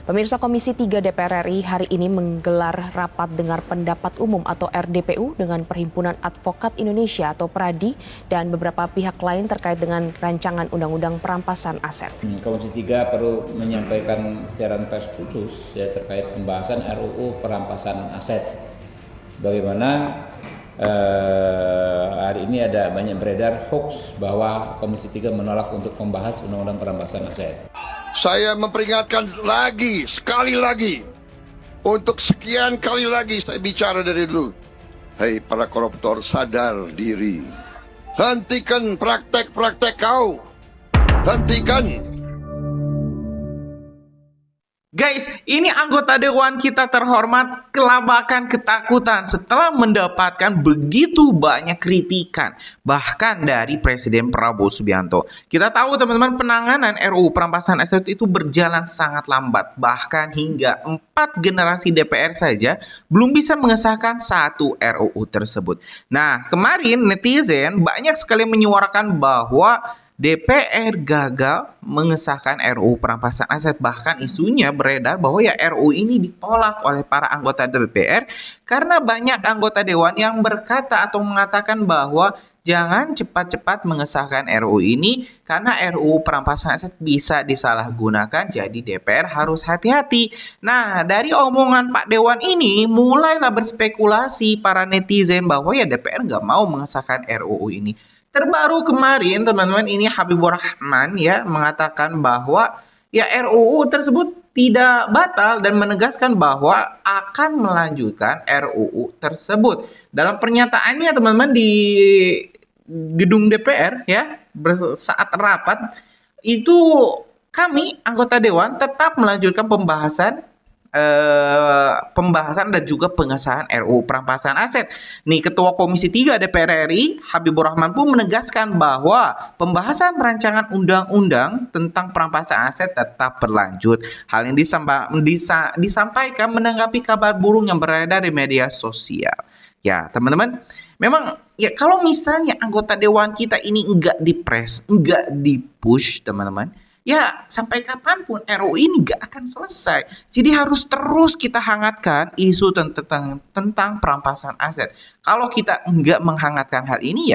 Pemirsa Komisi 3 DPR RI hari ini menggelar rapat dengar pendapat umum atau RDPU dengan Perhimpunan Advokat Indonesia atau PRADI dan beberapa pihak lain terkait dengan rancangan Undang-Undang Perampasan Aset. Komisi 3 perlu menyampaikan siaran pers khusus terkait pembahasan RUU Perampasan Aset. Sebagaimana hari ini ada banyak beredar hoax bahwa Komisi 3 menolak untuk membahas Undang-Undang Perampasan Aset. Saya memperingatkan sekali lagi, untuk sekian kali lagi saya bicara dari dulu. Hei para koruptor, sadar diri. Hentikan praktek-praktek kau. Hentikan. Guys, ini anggota dewan kita terhormat kelabakan ketakutan setelah mendapatkan begitu banyak kritikan, bahkan dari Presiden Prabowo Subianto. Kita tahu teman-teman, penanganan RUU Perampasan Aset itu berjalan sangat lambat, bahkan hingga 4 generasi DPR saja belum bisa mengesahkan satu RUU tersebut. Nah, kemarin netizen banyak sekali menyuarakan bahwa DPR gagal mengesahkan RUU Perampasan Aset. Bahkan isunya beredar bahwa RUU ini ditolak oleh para anggota DPR karena banyak anggota dewan yang berkata atau mengatakan bahwa jangan cepat-cepat mengesahkan RUU ini karena RUU Perampasan Aset bisa disalahgunakan, jadi DPR harus hati-hati. Nah, dari omongan Pak Dewan ini mulailah berspekulasi para netizen bahwa DPR nggak mau mengesahkan RUU ini. Terbaru kemarin teman-teman, ini Habibur Rahman mengatakan bahwa RUU tersebut tidak batal dan menegaskan bahwa akan melanjutkan RUU tersebut. Dalam pernyataannya teman-teman di gedung DPR saat rapat itu, kami anggota dewan tetap melanjutkan pembahasan dan juga pengesahan RUU Perampasan Aset. Nih, Ketua Komisi 3 DPR RI Habibur Rahman pun menegaskan bahwa pembahasan rancangan undang-undang tentang perampasan aset tetap berlanjut. Hal ini disampaikan menanggapi kabar burung yang beredar di media sosial. Ya, teman-teman, memang kalau misalnya anggota dewan kita ini enggak dipres, enggak dipush, teman-teman, sampai kapanpun RUU ini gak akan selesai. Jadi harus terus kita hangatkan isu tentang perampasan aset. Kalau kita nggak menghangatkan hal ini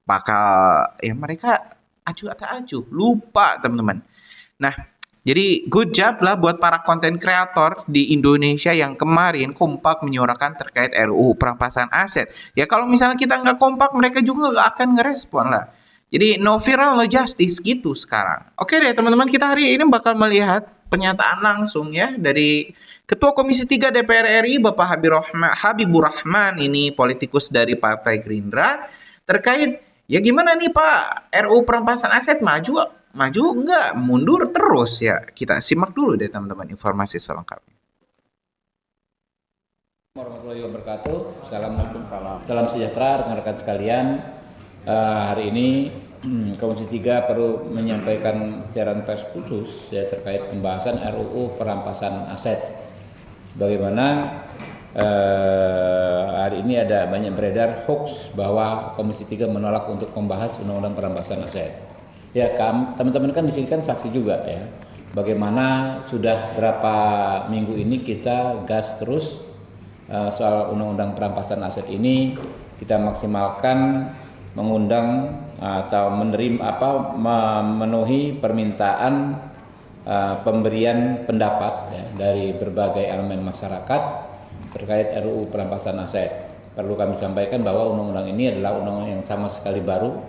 bakal mereka acuh tak acuh, lupa teman-teman. Nah, jadi good job lah buat para konten kreator di Indonesia yang kemarin kompak menyuarakan terkait RUU Perampasan Aset. Kalau misalnya kita nggak kompak, mereka juga nggak akan ngerespon lah. Jadi no viral, no justice gitu sekarang. Oke deh teman-teman, kita hari ini bakal melihat pernyataan langsung dari Ketua Komisi 3 DPR RI Bapak Habibur Rahman, ini politikus dari Partai Gerindra, terkait gimana nih Pak, RUU Perampasan Aset maju enggak, mundur terus Kita simak dulu deh teman-teman informasi selengkapnya. Warahmatullahi wabarakatuh. Salam sejahtera rekan-rekan sekalian. Hari ini Komisi 3 perlu menyampaikan siaran pers khusus terkait pembahasan RUU Perampasan Aset. Sebagaimana hari ini ada banyak beredar hoax bahwa Komisi 3 menolak untuk membahas Undang-Undang Perampasan Aset. Teman-teman kan di sini kan saksi juga bagaimana sudah berapa minggu ini kita gas terus soal Undang-Undang Perampasan Aset ini. Kita maksimalkan mengundang atau memenuhi permintaan pemberian pendapat dari berbagai elemen masyarakat terkait RUU Perampasan Aset. Perlu kami sampaikan bahwa undang-undang ini adalah undang-undang yang sama sekali baru,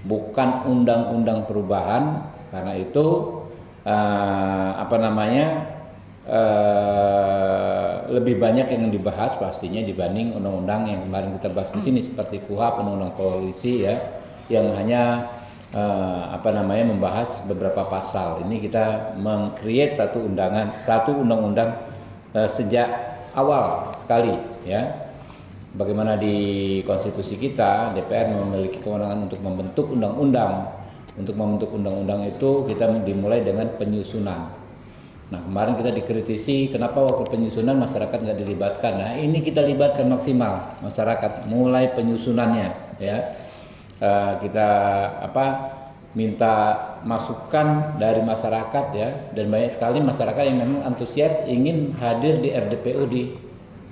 bukan undang-undang perubahan. Karena itu lebih banyak yang dibahas pastinya dibanding undang-undang yang kemarin kita bahas di sini seperti KUHP, undang-undang polisi yang hanya membahas beberapa pasal. Ini kita meng-create satu undang-undang sejak awal sekali Bagaimana di konstitusi kita, DPR memiliki kewenangan untuk membentuk undang-undang. Untuk membentuk undang-undang itu kita dimulai dengan penyusunan. Nah, kemarin kita dikritisi kenapa waktu penyusunan masyarakat nggak dilibatkan. Nah, ini kita libatkan maksimal masyarakat mulai penyusunannya Kita minta masukan dari masyarakat ya, dan banyak sekali masyarakat yang memang antusias ingin hadir di RDPU di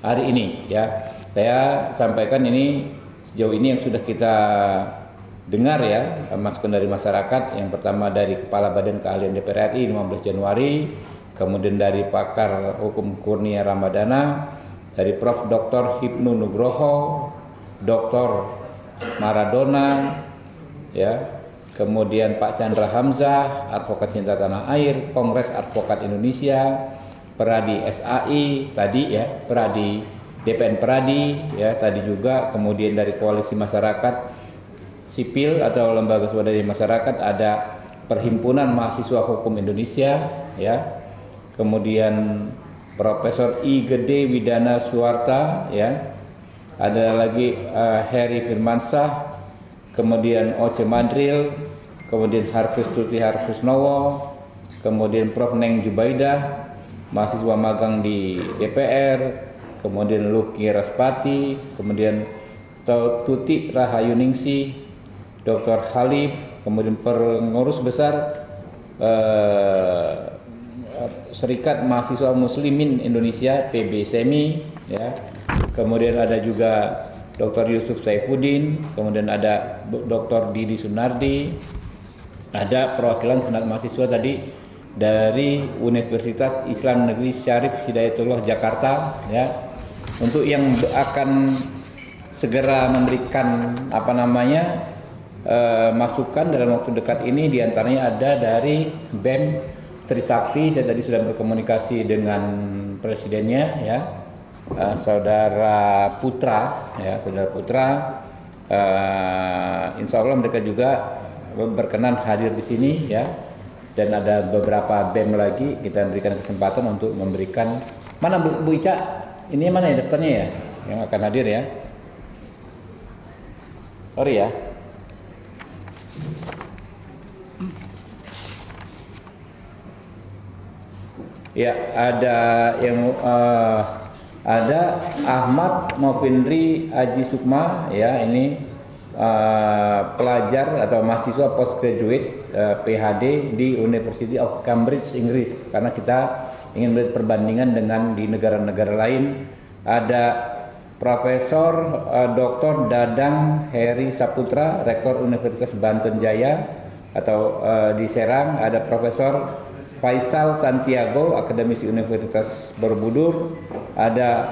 hari ini ya. Saya sampaikan ini sejauh ini yang sudah kita dengar ya, masukan dari masyarakat. Yang pertama dari Kepala Badan Keahlian DPR RI 15 Januari, kemudian dari Pakar Hukum Kurnia Ramadana, dari Prof. Dr. Hipnu Nugroho, Dr. Maradona, ya, kemudian Pak Chandra Hamzah, Advokat Cinta Tanah Air, Kongres Advokat Indonesia, Peradi SAI tadi ya, Peradi DPN Peradi ya tadi juga, kemudian dari Koalisi Masyarakat Sipil atau Lembaga Swadaya Masyarakat ada Perhimpunan Mahasiswa Hukum Indonesia ya, kemudian Profesor I Gede Widana Suwarta ya, ada lagi Heri Firmansyah, kemudian Oce Madril, kemudian Harfis Tuti Harfisnowo, kemudian Prof. Neng Jubaidah, mahasiswa magang di DPR, kemudian Luki Raspati, kemudian Tuti Rahayuningsih, Dr. Khalif, kemudian pengurus besar Serikat Mahasiswa Muslimin Indonesia PB SEMI ya. Kemudian ada juga Dr. Yusuf Saifuddin, kemudian ada Dr. Didi Sunardi, ada perwakilan Senat Mahasiswa tadi dari Universitas Islam Negeri Syarif Hidayatullah Jakarta ya, untuk yang akan segera memberikan masukan dalam waktu dekat ini. Diantaranya ada dari BEM Trisakti, saya tadi sudah berkomunikasi dengan presidennya ya, Saudara Putra ya, Saudara Putra, insya Allah mereka juga berkenan hadir di sini ya, dan ada beberapa BEM lagi kita berikan kesempatan untuk memberikan. Mana Bu Ica? Ini mana ya daftarnya ya yang akan hadir ya? Sorry ya. Ya, ada yang ada Ahmad Mofindri Aji Sukma ya, ini pelajar atau mahasiswa postgraduate PhD di University of Cambridge Inggris, karena kita ingin melihat perbandingan dengan di negara-negara lain. Ada Profesor Dr. Dadang Heri Saputra, Rektor Universitas Banten Jaya atau di Serang. Ada Profesor Faisal Santiago, akademisi Universitas Borobudur. Ada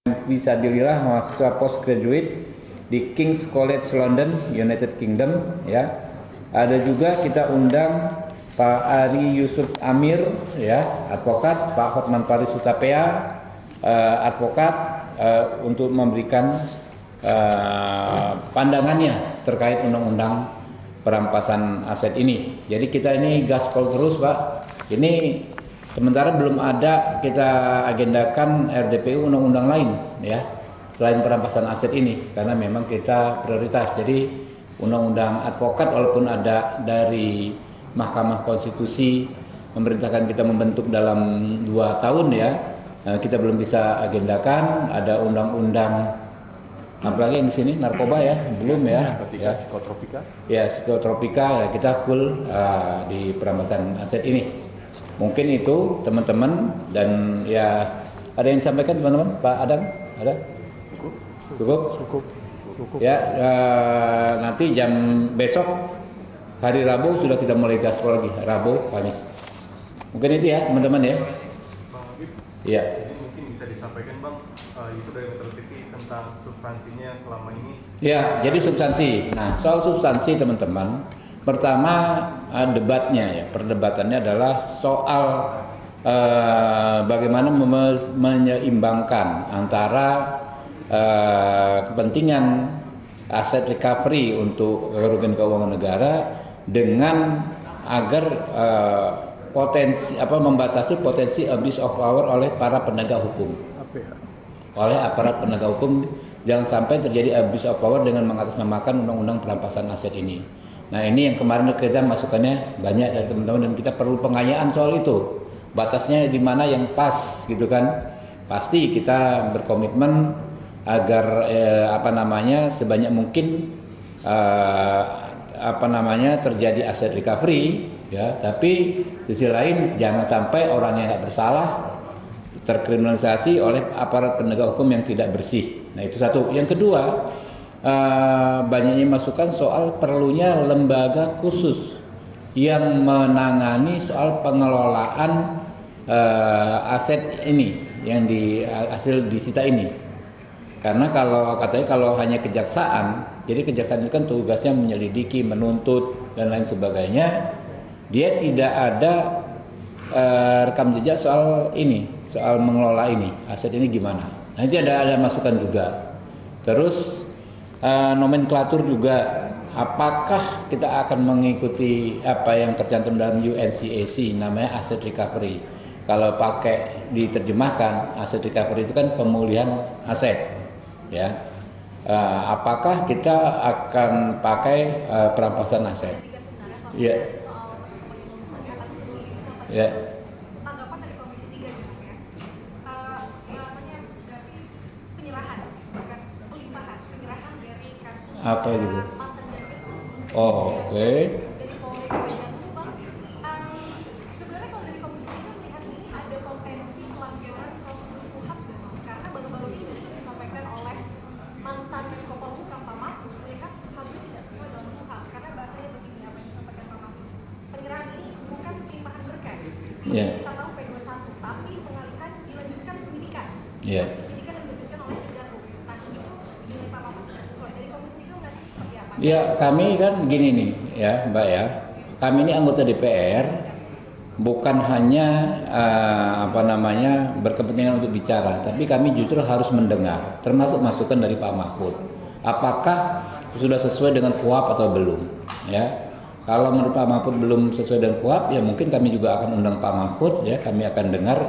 Fisabilillah, mahasiswa postgraduate di King's College London, United Kingdom ya. Ada juga kita undang Pak Ari Yusuf Amir ya, advokat, Pak Hotman Paris Hutapea, advokat, untuk memberikan pandangannya terkait undang-undang perampasan aset ini. Jadi kita ini gaspol terus Pak. Ini sementara belum ada kita agendakan RDPU undang-undang lain ya, selain perampasan aset ini, karena memang kita prioritas. Jadi undang-undang advokat walaupun ada dari Mahkamah Konstitusi memerintahkan kita membentuk dalam 2 tahun ya, kita belum bisa agendakan. Ada undang-undang apalagi yang di sini narkoba ya, belum ya. Ya, psikotropika. Ya, psikotropika ya, kita full di perampasan aset ini. Mungkin itu teman-teman, dan ya ada yang disampaikan teman-teman? Pak Adang, ada? Cukup. Ya, nanti jam besok hari Rabu sudah kita mulai gaspol lagi, Rabu, Kamis. Mungkin itu ya teman-teman ya. Iya. Mungkin bisa disampaikan Bang, isu dari Metro TV tentang substansinya selama ini. Ya, jadi substansi. Nah, soal substansi teman-teman, pertama debatnya ya, perdebatannya adalah soal bagaimana menyeimbangkan antara kepentingan aset recovery untuk kerugian keuangan negara dengan agar membatasi potensi abuse of power oleh para penegak hukum. Oleh aparat penegak hukum, jangan sampai terjadi abuse of power dengan mengatasnamakan undang-undang perampasan aset ini. Nah, ini yang kemarin kita masukannya banyak dari teman-teman, dan kita perlu pengayaan soal itu. Batasnya di mana yang pas gitu kan. Pasti kita berkomitmen agar sebanyak mungkin terjadi aset recovery, ya, tapi sisi lain jangan sampai orang yang nggak bersalah terkriminalisasi oleh aparat penegak hukum yang tidak bersih. Nah, itu satu. Yang kedua, banyaknya masukan soal perlunya lembaga khusus yang menangani soal pengelolaan aset ini yang hasil disita ini. Karena kalau hanya kejaksaan, jadi kejaksaan itu kan tugasnya menyelidiki, menuntut dan lain sebagainya. Dia tidak ada rekam jejak soal ini, soal mengelola ini, aset ini gimana. Nanti ada masukan juga. Terus nomenklatur juga, apakah kita akan mengikuti apa yang tercantum dalam UNCAC namanya asset recovery. Kalau pakai diterjemahkan, asset recovery itu kan pemulihan aset, ya. Apakah kita akan pakai perampasan aset? Ya. Ya. Tanggapan dari Komisi 3 gitu ya. Bahasanya berarti penyerahan, bukan pelimpahan, penyerahan dari kasus Apa itu? mantan Jampitsus. Oh, oke. Dari Polri Subianto itu Bang, sebenarnya kalau dari Komisi 3 melihat ini ada potensi pelanggaran prosedur KUHAP nggak, Bang? Karena baru-baru ini juga disampaikan oleh mantan Menko Polhukam Pak Mahfud melihat hal ini tidak sesuai dalam KUHAP karena bahasanya begini apa yang disampaikan Pak Mahfud. Penyerahan ini bukan pelimpahan berkas. Yeah. Kita tahu P21, tapi pengalihan dilanjutkan penyidikan. Yeah. Penyidikan yang dilanjutkan oleh Kejagung. Nah, itu dinilai Pak Mahfud tidak sesuai. Dari Komisi 3 berarti seperti apa? Ya, kami kan gini nih, ya, Mbak ya. Kami ini anggota DPR, bukan hanya berkepentingan untuk bicara, tapi kami justru harus mendengar, termasuk masukan dari Pak Mahfud. Apakah sudah sesuai dengan KUHAP atau belum? Ya, kalau menurut Pak Mahfud belum sesuai dengan KUHAP, ya mungkin kami juga akan undang Pak Mahfud, ya, kami akan dengar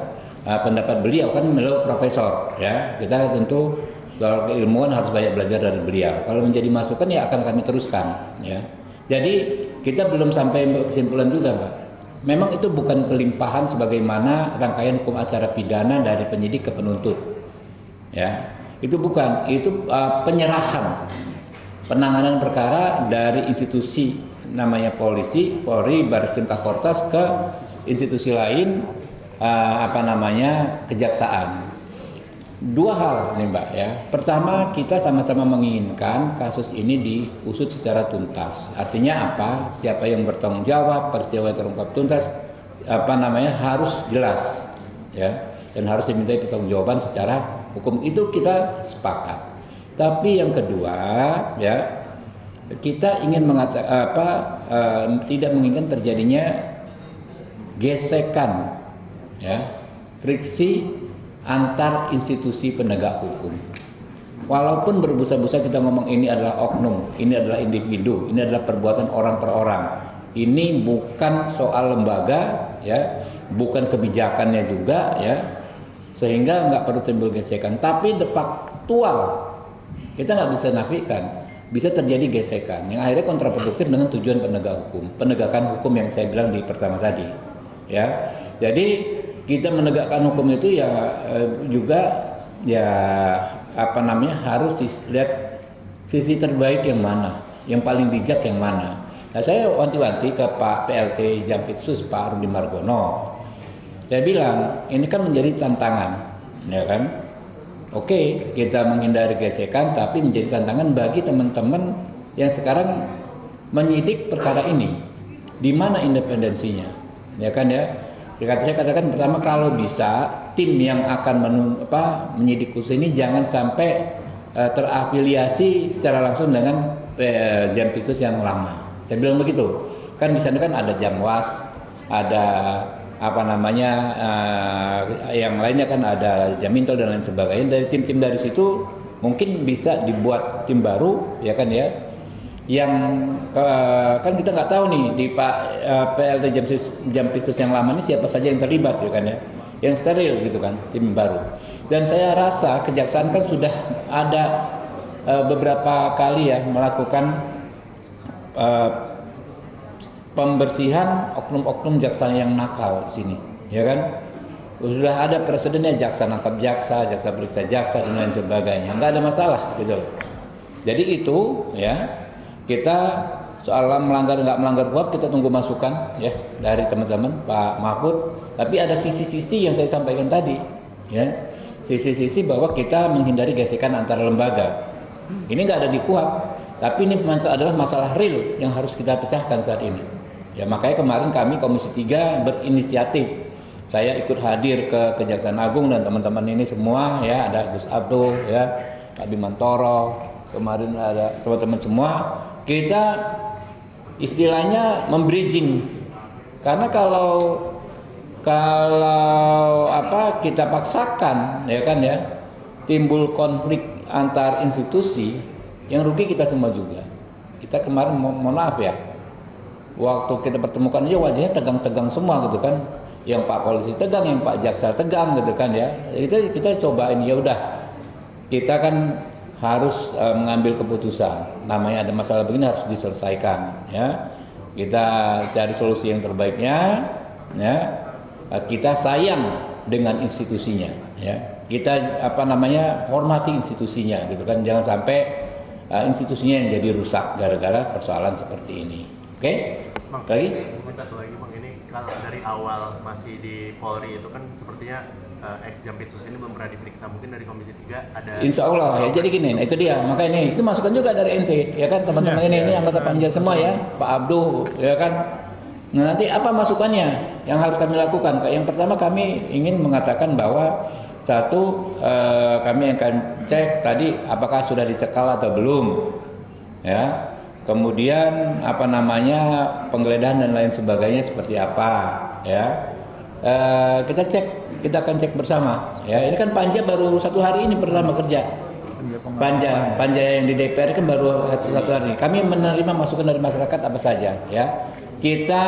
pendapat beliau, kan beliau profesor, ya. Kita tentu soal keilmuan harus banyak belajar dari beliau. Kalau menjadi masukan, ya akan kami teruskan, ya. Jadi kita belum sampai kesimpulan juga, Pak. Memang itu bukan pelimpahan sebagaimana rangkaian hukum acara pidana dari penyidik ke penuntut, ya. Itu bukan, itu penyerahan penanganan perkara dari institusi namanya polisi, Polri, Barreskrim Kortas ke institusi lain, kejaksaan. Dua hal nih Mbak, ya. Pertama, kita sama-sama menginginkan kasus ini diusut secara tuntas. Artinya apa? Siapa yang bertanggung jawab, peristiwa yang terungkap tuntas, harus jelas, ya. Dan harus dimintai pertanggungjawaban secara hukum. Itu kita sepakat. Tapi yang kedua, ya, kita ingin tidak menginginkan terjadinya gesekan, ya, friksi antar institusi penegak hukum. Walaupun berbusa-busa kita ngomong ini adalah oknum, ini adalah individu, ini adalah perbuatan orang per orang. Ini bukan soal lembaga, ya, bukan kebijakannya juga, ya, sehingga nggak perlu timbul gesekan. Tapi de faktual kita nggak bisa nafikan, bisa terjadi gesekan yang akhirnya kontraproduktif dengan tujuan penegakan hukum yang saya bilang di pertama tadi, ya. Jadi kita menegakkan hukum itu harus dilihat sisi terbaik yang mana, yang paling bijak yang mana. Nah, saya wanti-wanti ke Pak PLT Jampitsus Pak Rudi Margono. Saya bilang ini kan menjadi tantangan, ya kan? Oke, kita menghindari gesekan, tapi menjadi tantangan bagi teman-teman yang sekarang menyidik perkara ini. Di mana independensinya, ya kan ya? Saya katakan pertama, kalau bisa tim yang akan menyidik khusus ini jangan sampai terafiliasi secara langsung dengan Jampitsus yang lama. Saya bilang begitu. Kan di sana kan ada Jamwas, ada yang lainnya kan ada Jamintol dan lain sebagainya. Dari tim-tim dari situ mungkin bisa dibuat tim baru, ya kan ya. Yang kan kita nggak tahu nih di Pak PLT Jampitsus yang lama ini siapa saja yang terlibat, ya kan ya, yang steril gitu kan, tim baru. Dan saya rasa kejaksaan kan sudah ada beberapa kali ya melakukan pembersihan oknum-oknum jaksa yang nakal di sini, ya kan. Sudah ada presidennya, jaksa nangkap jaksa, jaksa periksa jaksa dan lain sebagainya, nggak ada masalah gitu loh. Jadi itu, ya, kita soal melanggar nggak melanggar KUHP kita tunggu masukan ya dari teman-teman Pak Mahfud. Tapi ada sisi-sisi yang saya sampaikan tadi, ya, sisi-sisi bahwa kita menghindari gesekan antara lembaga. Ini nggak ada di KUHP, tapi ini adalah masalah real yang harus kita pecahkan saat ini. Ya makanya kemarin kami Komisi 3 berinisiatif. Saya ikut hadir ke Kejaksaan Agung dan teman-teman ini semua, ya, ada Gus Abdul, ya, Pak Bimantoro, kemarin ada teman-teman semua. Kita istilahnya membridging, karena kalau kita paksakan, ya kan, ya, timbul konflik antar institusi, yang rugi kita semua juga. Kita kemarin mohon maaf ya, waktu kita pertemukan aja wajahnya tegang-tegang semua gitu kan, yang Pak Polisi tegang, yang Pak Jaksa tegang gitu kan, ya. Kita cobain, ya udah, kita kan harus mengambil keputusan. Namanya ada masalah begini harus diselesaikan, ya. Kita cari solusi yang terbaiknya, ya. Kita sayang dengan institusinya, ya. Kita hormati institusinya gitu kan. Jangan sampai institusinya yang jadi rusak gara-gara persoalan seperti ini. Oke? Bang, Lagi? mungkin satu lagi Bang, ini kalau dari awal masih di Polri itu kan sepertinya ex-Jampitsus ini belum pernah diperiksa, mungkin dari Komisi 3 ada. Insya Allah ya, jadi gini, nah itu dia, maka ini itu masukan juga dari NT, ya kan teman-teman ini anggota panja semua ya, Pak Abdul, ya kan. Nah nanti apa masukannya yang harus kami lakukan? Yang pertama kami ingin mengatakan bahwa satu, kami akan cek tadi apakah sudah dicekal atau belum, ya. Kemudian penggeledahan dan lain sebagainya seperti apa, ya. Kita akan cek bersama, ya. Ini kan panja baru 1 hari ini pertama kerja. Panja yang di DPR kan baru 1 hari. Kami menerima masukan dari masyarakat apa saja, ya. Kita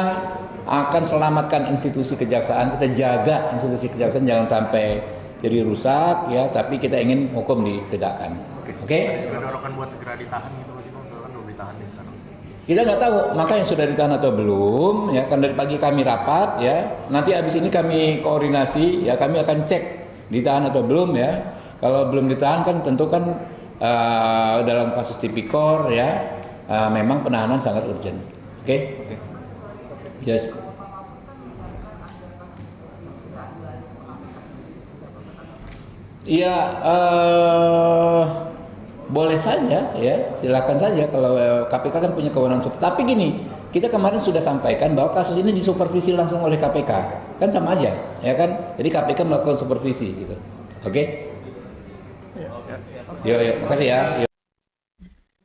akan selamatkan institusi kejaksaan, kita jaga institusi kejaksaan jangan sampai jadi rusak, ya. Tapi kita ingin hukum ditegakkan. Oke? Ada dorongan buat segera ditahan gitu Mas, kan belum ditahan nih sekarang. Kita nggak tahu, maka yang sudah ditahan atau belum, ya. Kan dari pagi kami rapat, ya. Nanti habis ini kami koordinasi, ya. Kami akan cek ditahan atau belum, ya. Kalau belum ditahan kan tentu kan dalam kasus tipikor, ya, memang penahanan sangat urgent. Oke? Yes. Iya, boleh saja, ya, silakan saja kalau KPK kan punya kewenangan. Tapi gini, kita kemarin sudah sampaikan bahwa kasus ini disupervisi langsung oleh KPK, kan sama aja, ya kan? Jadi KPK melakukan supervisi, gitu. Oke? Yo, makasih ya. Yo.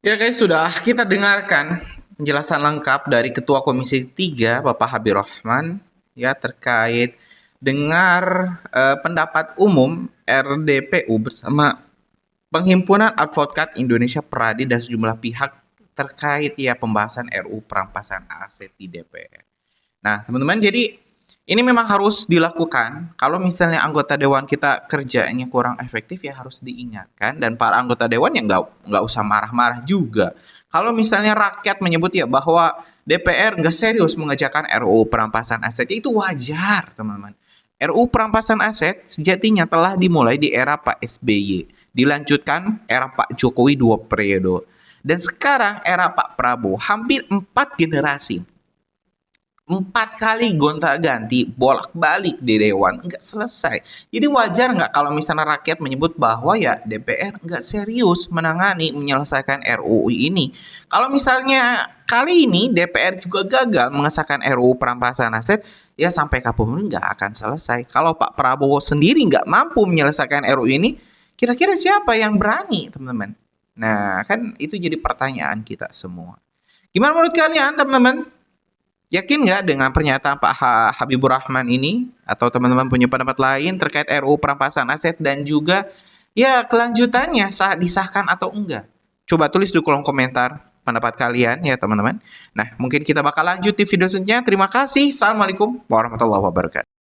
Ya guys, sudah kita dengarkan penjelasan lengkap dari Ketua Komisi 3 Bapak Habibur Rahman, ya, terkait dengar pendapat umum RDPU bersama Penghimpunan Advokat Indonesia Pradi dan sejumlah pihak terkait ya pembahasan RUU perampasan aset di DPR. Nah, teman-teman, jadi ini memang harus dilakukan. Kalau misalnya anggota dewan kita kerjanya kurang efektif, ya harus diingatkan, dan para anggota dewan ya nggak usah marah-marah juga. Kalau misalnya rakyat menyebut ya bahwa DPR nggak serius mengerjakan RUU perampasan aset, itu wajar, teman-teman. RUU perampasan aset sejatinya telah dimulai di era Pak SBY, dilanjutkan era Pak Jokowi 2 periode, dan sekarang era Pak Prabowo hampir 4 generasi. 4 kali gonta-ganti, bolak-balik di Dewan, nggak selesai. Jadi wajar nggak kalau misalnya rakyat menyebut bahwa ya DPR nggak serius menangani menyelesaikan RUU ini. Kalau misalnya kali ini DPR juga gagal mengesahkan RUU perampasan aset, ya sampai kapanpun nggak akan selesai. Kalau Pak Prabowo sendiri nggak mampu menyelesaikan RUU ini, kira-kira siapa yang berani, teman-teman? Nah, kan itu jadi pertanyaan kita semua. Gimana menurut kalian, teman-teman? Yakin nggak dengan pernyataan Pak Habibur Rahman ini? Atau teman-teman punya pendapat lain terkait RUU perampasan aset dan juga ya kelanjutannya disahkan atau enggak? Coba tulis di kolom komentar pendapat kalian ya, teman-teman. Nah, mungkin kita bakal lanjut di video selanjutnya. Terima kasih. Assalamualaikum warahmatullahi wabarakatuh.